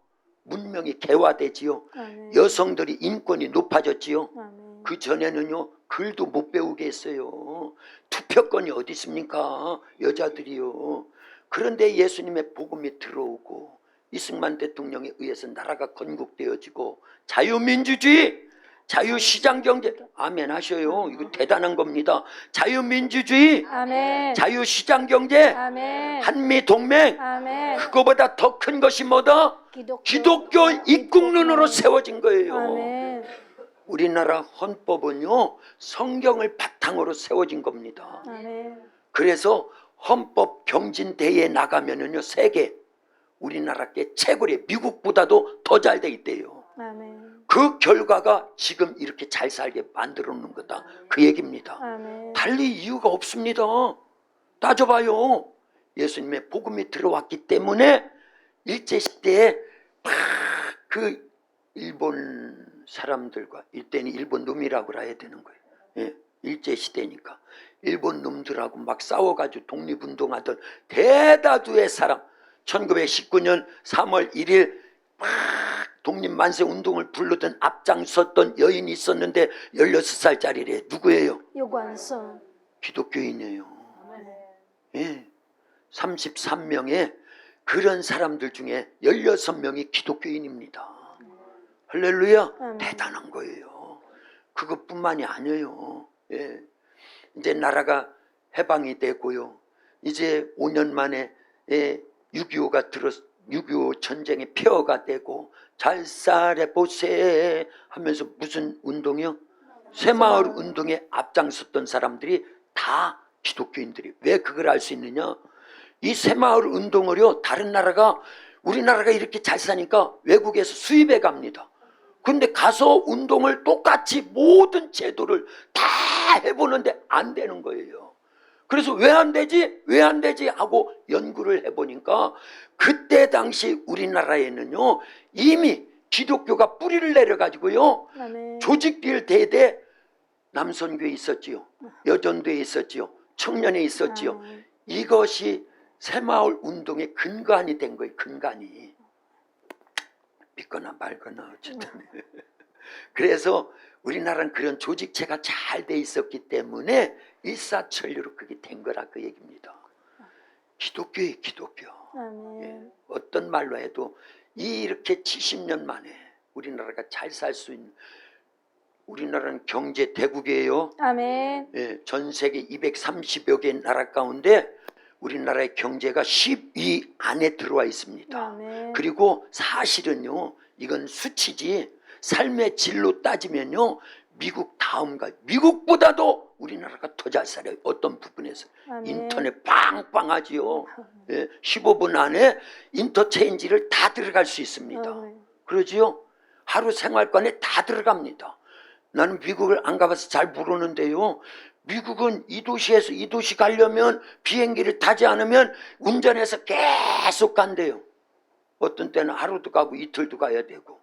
문명이 개화되지요. 아멘. 여성들이 인권이 높아졌지요. 아멘. 그 전에는요 글도 못 배우게 했어요. 투표권이 어디 있습니까? 여자들이요. 그런데 예수님의 복음이 들어오고 이승만 대통령에 의해서 나라가 건국되어지고 자유민주주의, 자유시장경제, 아멘 하셔요. 이거 대단한 겁니다. 자유민주주의, 아멘. 자유시장경제, 아멘. 한미동맹, 아멘. 그거보다 더 큰 것이 뭐다? 기독교 입국론으로 세워진 거예요. 아멘. 우리나라 헌법은요 성경을 바탕으로 세워진 겁니다. 아멘. 그래서 헌법 경진대회에 나가면은요 세계 우리나라께 최고래. 미국보다도 더 잘 돼 있대요. 아멘. 그 결과가 지금 이렇게 잘 살게 만들어 놓은 거다. 그 얘기입니다. 아멘. 달리 이유가 없습니다. 따져봐요. 예수님의 복음이 들어왔기 때문에 일제시대에 막 그 일본 사람들과, 이때는 일본 놈이라고 해야 되는 거예요. 예, 일제시대니까 일본 놈들하고 막 싸워가지고 독립운동하던 대다수의 사람, 1919년 3월 1일 막 독립만세 운동을 부르던 앞장섰던 여인이 있었는데 16살짜리래. 누구예요? 유관순. 기독교인이에요. 예, 33명의 그런 사람들 중에 16명이 기독교인입니다. 할렐루야. 아멘. 대단한 거예요. 그것뿐만이 아니에요. 예. 이제 나라가 해방이 되고요. 이제 5년 만에 6.25 전쟁의 폐허가 되고 잘 살아보세 하면서 무슨 운동이요? 새마을 운동에 앞장섰던 사람들이 다 기독교인들이. 왜 그걸 알 수 있느냐? 이 새마을 운동을요, 다른 나라가, 우리나라가 이렇게 잘 사니까 외국에서 수입해 갑니다. 근데 가서 운동을 똑같이 모든 제도를 다 해보는데 안 되는 거예요. 그래서 왜 안 되지? 왜 안 되지? 하고 연구를 해보니까 그때 당시 우리나라에는요, 이미 기독교가 뿌리를 내려가지고요, 아멘. 조직들 대대 남선교에 있었지요, 여전도에 있었지요, 청년에 있었지요. 아멘. 이것이 새마을 운동의 근간이 된 거예요. 근간이. 믿거나 말거나 어쨌든. 그래서 우리나라는 그런 조직체가 잘 돼 있었기 때문에 일사천리로 그게 된 거라 그 얘기입니다. 기독교예요, 기독교. 아멘. 예, 어떤 말로 해도 이렇게 70년 만에 우리나라가 잘 살 수 있는, 우리나라는 경제 대국이에요. 아멘. 예, 전 세계 230여 개 나라 가운데 우리나라의 경제가 10위 안에 들어와 있습니다. 아멘. 그리고 사실은요, 이건 수치지, 삶의 질로 따지면요, 미국 다음가, 미국보다도 우리나라가 더 잘 살아요. 어떤 부분에서. 아멘. 인터넷 빵빵하지요. 예, 15분 안에 인터체인지를 다 들어갈 수 있습니다. 아멘. 그러지요? 하루 생활권에 다 들어갑니다. 나는 미국을 안 가봐서 잘 모르는데요, 미국은 이 도시에서 이 도시 가려면 비행기를 타지 않으면 운전해서 계속 간대요. 어떤 때는 하루도 가고 이틀도 가야 되고.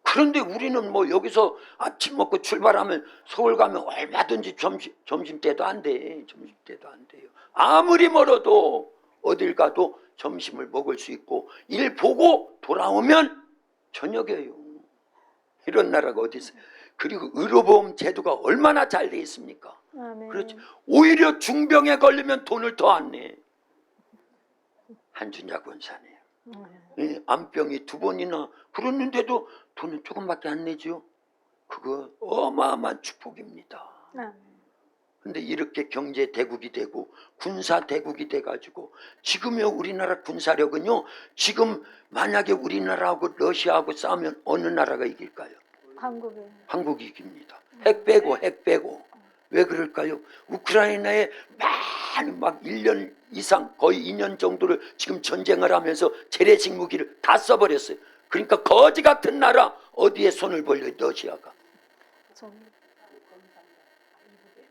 그런데 우리는 뭐 여기서 아침 먹고 출발하면 서울 가면 얼마든지 점심 때도 안 돼. 점심 때도 안 돼요. 아무리 멀어도 어딜 가도 점심을 먹을 수 있고, 일 보고 돌아오면 저녁이에요. 이런 나라가 어디 있어요? 그리고 의료보험 제도가 얼마나 잘 돼 있습니까? 아멘. 그렇죠. 오히려 중병에 걸리면 돈을 더 안 내. 한준야 권사님, 예, 암병이 2번이나 그랬는데도 돈은 조금밖에 안 내지요. 그거 어마어마한 축복입니다. 아멘. 근데 이렇게 경제 대국이 되고 군사 대국이 돼가지고 지금의 우리나라 군사력은요, 지금 만약에 우리나라하고 러시아하고 싸우면 어느 나라가 이길까요? 한국에. 한국이 이깁니다. 핵 빼고. 왜 그럴까요? 우크라이나에 많이 막 1년 이상, 거의 2년 정도를 지금 전쟁을 하면서 재래식 무기를 다 써버렸어요. 그러니까 거지 같은 나라 어디에 손을 벌려요? 러시아가.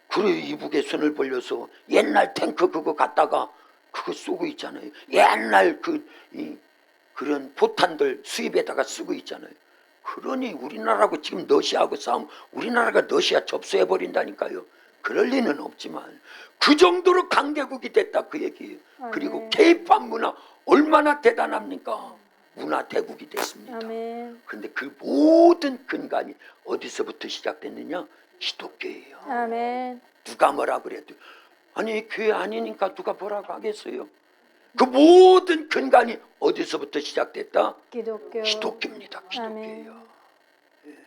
그래, 이북에 손을 벌려서 옛날 탱크 그거 갖다가 그거 쏘고 있잖아요. 옛날 그런 포탄들 수입에다가 쓰고 있잖아요. 그러니 우리나라하고 지금 러시아하고 싸우면 우리나라가 러시아 접수해버린다니까요. 그럴 리는 없지만 그 정도로 강대국이 됐다 그 얘기예요. 그리고 케이팝 문화 얼마나 대단합니까? 문화 대국이 됐습니다. 아멘. 그런데 그 모든 근간이 어디서부터 시작됐느냐? 기독교예요. 아멘. 누가 뭐라 그래도, 아니 교회 아니니까 누가 뭐라고 하겠어요? 그 모든 근간이 어디서부터 시작됐다? 기독교. 기독교입니다. 기독교예요. 아멘. 예.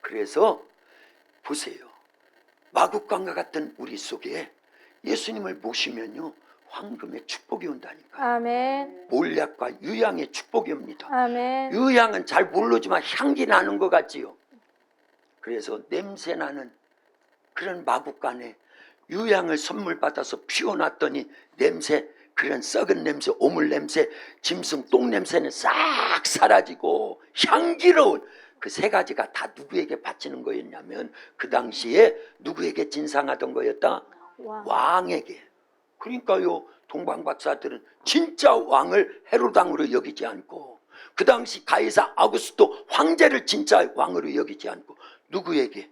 그래서 보세요. 마국간과 같은 우리 속에 예수님을 모시면요, 황금의 축복이 온다니까요. 아멘. 몰약과 유향의 축복이 옵니다. 아멘. 유향은 잘 모르지만 향기 나는 것 같지요. 그래서 냄새 나는 그런 마국간에 유향을 선물 받아서 피워놨더니 냄새 그런 썩은 냄새, 오물 냄새, 짐승 똥 냄새는 싹 사라지고 향기로운 그 세 가지가 다 누구에게 바치는 거였냐면 그 당시에 누구에게 진상하던 거였다? 왕에게. 그러니까요, 동방 박사들은 진짜 왕을 헤롯 왕으로 여기지 않고 그 당시 가이사 아구스도 황제를 진짜 왕으로 여기지 않고 누구에게?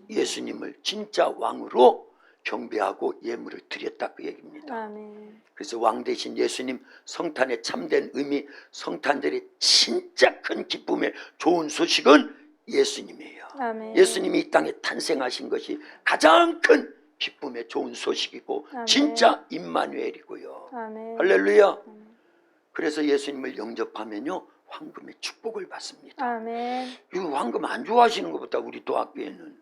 예수님을 진짜 왕으로 경배하고 예물을 드렸다 그 얘기입니다. 아멘. 그래서 왕 대신 예수님 성탄의 참된 의미, 성탄절의 진짜 큰 기쁨의 좋은 소식은 예수님이에요. 아멘. 예수님이 이 땅에 탄생하신 것이 가장 큰 기쁨의 좋은 소식이고 아멘. 진짜 임마누엘이고요. 아멘. 할렐루야. 그래서 예수님을 영접하면요 황금의 축복을 받습니다. 아멘. 이거 황금 안 좋아하시는 것보다 우리 도학교에는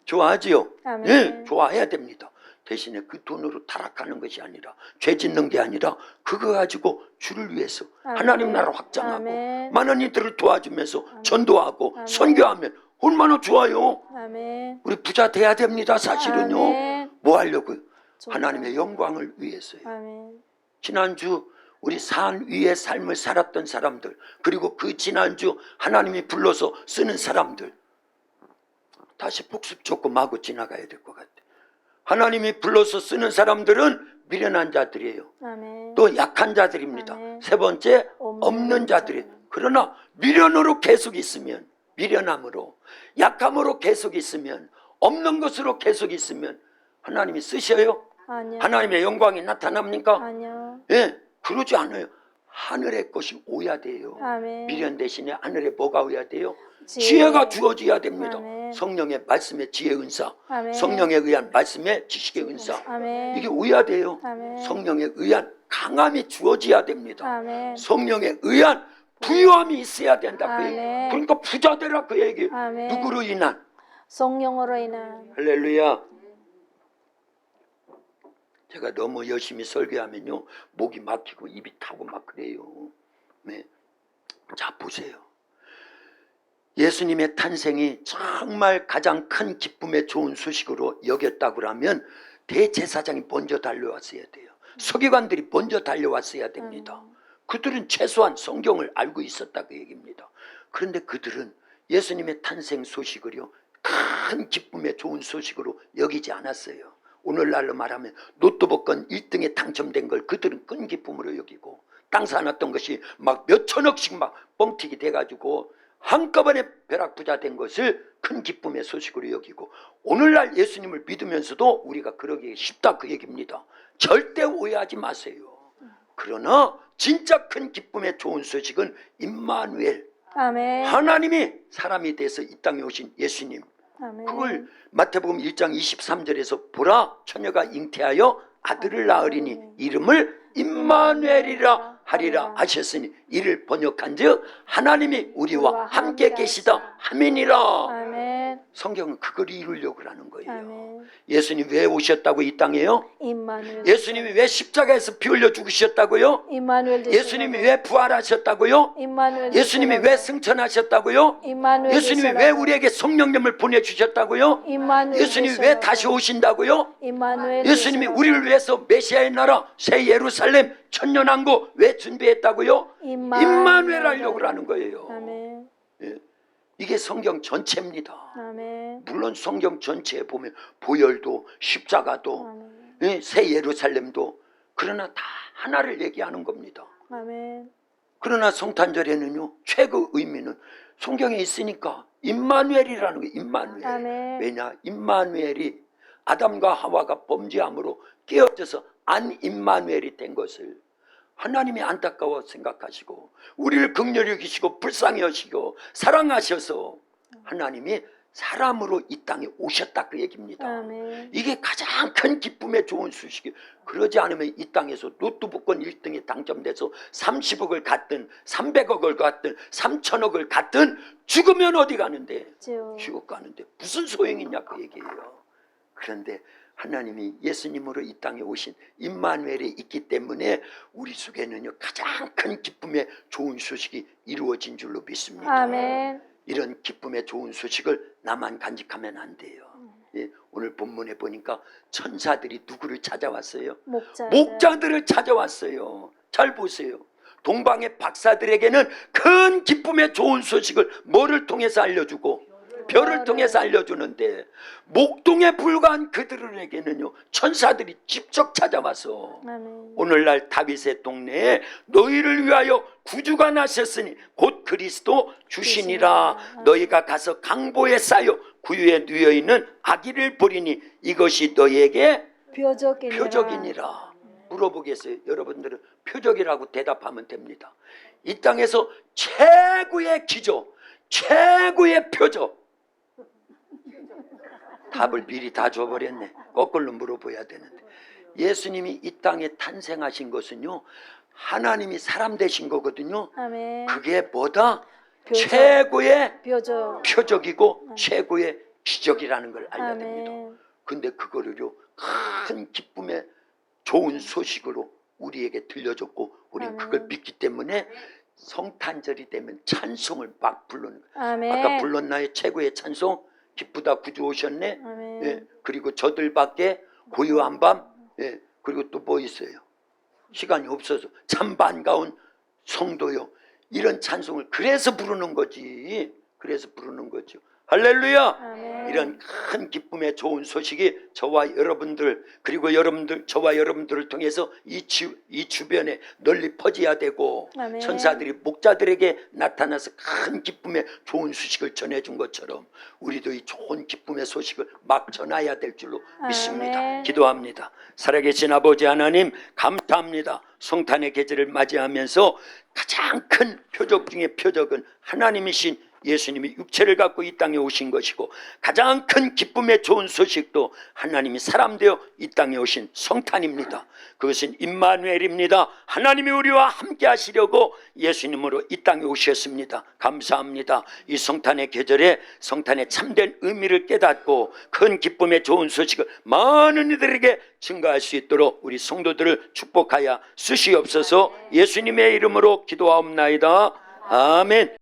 좋아하지요? 아멘. 네, 좋아해야 됩니다. 대신에 그 돈으로 타락하는 것이 아니라 죄 짓는 게 아니라 그거 가지고 주를 위해서 아멘. 하나님 나라 확장하고 아멘. 많은 이들을 도와주면서 아멘. 전도하고 아멘. 선교하면 얼마나 좋아요. 아멘. 우리 부자 돼야 됩니다. 사실은요. 아멘. 뭐 하려고요? 좋아요. 하나님의 영광을 위해서요. 아멘. 지난주 우리 산 위의 삶을 살았던 사람들, 그리고 그 지난주 하나님이 불러서 쓰는 사람들, 다시 복습 조금 하고 지나가야 될 것 같아요. 하나님이 불러서 쓰는 사람들은 미련한 자들이에요. 아멘. 또 약한 자들입니다. 아멘. 세 번째, 없는 자들이에요. 그러나 미련으로 계속 있으면, 미련함으로, 약함으로 계속 있으면, 없는 것으로 계속 있으면 하나님이 쓰셔요? 아니요. 하나님의 영광이 나타납니까? 아니요. 예, 그러지 않아요. 하늘의 것이 오야 돼요. 아멘. 미련 대신에 하늘에 뭐가 오야 돼요? 지혜. 지혜가 주어져야 됩니다. 아멘. 성령의 말씀의 지혜 은사, 아멘. 성령에 의한 말씀의 지식의 은사, 아멘. 이게 오야 돼요. 아멘. 성령에 의한 강함이 주어져야 됩니다. 아멘. 성령에 의한 부유함이 있어야 된다 그 얘기. 아멘. 그러니까 부자 되라 그 얘기. 아멘. 누구로 인한? 성령으로 인한. 할렐루야. 제가 너무 열심히 설교하면요 목이 막히고 입이 타고 막 그래요. 네. 자 보세요. 예수님의 탄생이 정말 가장 큰 기쁨의 좋은 소식으로 여겼다고 하면 대제사장이 먼저 달려왔어야 돼요. 서기관들이 먼저 달려왔어야 됩니다. 그들은 최소한 성경을 알고 있었다 그 얘기입니다. 그런데 그들은 예수님의 탄생 소식을요 큰 기쁨의 좋은 소식으로 여기지 않았어요. 오늘날로 말하면 로또 복권 1등에 당첨된 걸 그들은 큰 기쁨으로 여기고 땅 사놨던 것이 막 몇천억씩 막 뻥튀기 돼가지고 한꺼번에 벼락부자 된 것을 큰 기쁨의 소식으로 여기고 오늘날 예수님을 믿으면서도 우리가 그러기 쉽다 그 얘기입니다. 절대 오해하지 마세요. 그러나 진짜 큰 기쁨의 좋은 소식은 임마누엘, 아멘. 하나님이 사람이 돼서 이 땅에 오신 예수님, 아멘. 그걸 마태복음 1장 23절에서 보라 처녀가 잉태하여 아들을 낳으리니 이름을 임마누엘이라 하리라 하셨으니 이를 번역한즉 하나님이 우리와 함께 계시다 하민이라. 아멘. 성경은 그걸 이루려고 하는 거예요. 아멘. 예수님 왜 오셨다고 이 땅에요? 임마누엘. 예수님이 왜 십자가에서 피 흘려 죽으셨다고요? 임마누엘. 예수님이 왜 부활하셨다고요? 임마누엘. 예수님이 왜 승천하셨다고요? 임마누엘. 예수님이 왜 우리에게 성령님을 보내주셨다고요? 임마누엘. 예수님이 왜 다시 오신다고요? 임마누엘. 예수님이 우리를 위해서 메시아의 나라 새 예루살렘 천년왕국 왜 준비했다고요? 임마누엘 하려고 하는 거예요. 아멘. 예. 이게 성경 전체입니다. 아멘. 물론 성경 전체에 보면 보혈도 십자가도 아멘. 예, 새 예루살렘도 그러나 다 하나를 얘기하는 겁니다. 아멘. 그러나 성탄절에는요 최고 의미는 성경에 있으니까 임마누엘이라는 거예요. 임마누엘. 아멘. 왜냐? 임마누엘이 아담과 하와가 범죄함으로 깨어져서 안 임마누엘이 된 것을 하나님이 안타까워 생각하시고 우리를 긍휼히 여기시고 불쌍히 여시고 사랑하셔서 하나님이 사람으로 이 땅에 오셨다 그 얘기입니다. 아멘. 이게 가장 큰 기쁨의 좋은 소식이에요. 그러지 않으면 이 땅에서 로또 복권 1등에 당첨돼서 30억을 갖든 300억을 갖든 3천억을 갖든 죽으면 어디 가는데? 지옥 가는데 무슨 소용이 있냐 그 얘기예요. 그런데 하나님이 예수님으로 이 땅에 오신 임마누엘이 있기 때문에 우리 속에는요 가장 큰 기쁨의 좋은 소식이 이루어진 줄로 믿습니다. 아멘. 이런 기쁨의 좋은 소식을 나만 간직하면 안 돼요. 예, 오늘 오늘 본문에 보니까 천사들이 누구를 찾아왔어요? 목자들. 목자들을 찾아왔어요. 잘 보세요. 동방의 박사들에게는 큰 기쁨의 좋은 소식을 뭐를 통해서 알려주고 별을 통해서 알려주는데, 목동에 불과한 그들에게는요 천사들이 직접 찾아와서 아멘. 오늘날 다윗의 동네에 너희를 위하여 구주가 나셨으니 곧 그리스도 주시니라. 너희가 가서 강보에 쌓여 구유에 누워 있는 아기를 보리니 이것이 너희에게 표적이니라. 물어보겠어요. 여러분들은 표적이라고 대답하면 됩니다. 이 땅에서 최고의 기적, 최고의 표적. 답을 미리 다 줘버렸네. 거꾸로 물어봐야 되는데, 예수님이 이 땅에 탄생하신 것은요 하나님이 사람 되신 거거든요. 아멘. 그게 뭐다? 표적. 최고의 표적이고 최고의 기적이라는 걸 알려야 됩니다. 아멘. 근데 그거를요 큰 기쁨의 좋은 소식으로 우리에게 들려줬고, 우리는 그걸 믿기 때문에 성탄절이 되면 찬송을 막 부르는 거예요. 아멘. 아까 불렀나요? 최고의 찬송, 기쁘다 구주 오셨네. 아멘. 예, 그리고 저들밖에 고요한 밤. 예, 그리고 또 뭐 있어요? 시간이 없어서 참 반가운 성도요. 이런 찬송을 그래서 부르는 거지. 그래서 부르는 거죠. 할렐루야. 아멘. 이런 큰 기쁨의 좋은 소식이 저와 여러분들, 그리고 저와 여러분들을 통해서 이 주변에 널리 퍼져야 되고, 아멘. 천사들이 목자들에게 나타나서 큰 기쁨의 좋은 소식을 전해준 것처럼 우리도 이 좋은 기쁨의 소식을 막 전해야 될 줄로 믿습니다. 아멘. 기도합니다. 살아계신 아버지 하나님, 감사합니다. 성탄의 계절을 맞이하면서 가장 큰 표적 중에 표적은 하나님이신 예수님이 육체를 갖고 이 땅에 오신 것이고, 가장 큰 기쁨의 좋은 소식도 하나님이 사람 되어 이 땅에 오신 성탄입니다. 그것은 임마누엘입니다. 하나님이 우리와 함께 하시려고 예수님으로 이 땅에 오셨습니다. 감사합니다. 이 성탄의 계절에 성탄의 참된 의미를 깨닫고 큰 기쁨의 좋은 소식을 많은 이들에게 증거할 수 있도록 우리 성도들을 축복하여 쓰시옵소서. 예수님의 이름으로 기도하옵나이다. 아멘.